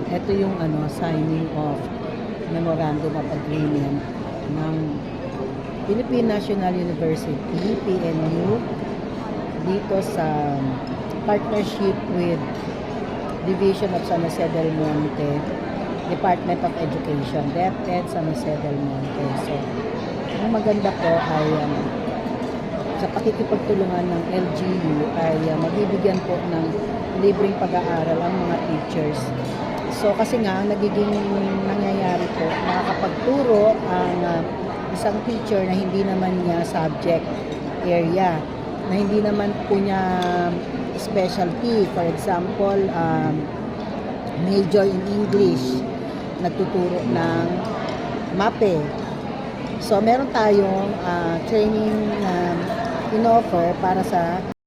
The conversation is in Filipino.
Ito yung signing of Memorandum of Agreement ng Philippine National University, PNU, dito sa partnership with Division of San Jose del Monte, Department of Education, DepEd San Jose del Monte. So, ang maganda po ay sa pakikipagtulungan ng LGU ay mabibigyan po ng libreng pag-aaral ang mga teachers. So kasi nga, ang nagiging nangyayari po, nakakapagturo ang isang teacher na hindi naman niya subject area, na hindi naman po niya specialty. For example, major in English, nagtuturo ng MAPE. So meron tayong training na in-offer para sa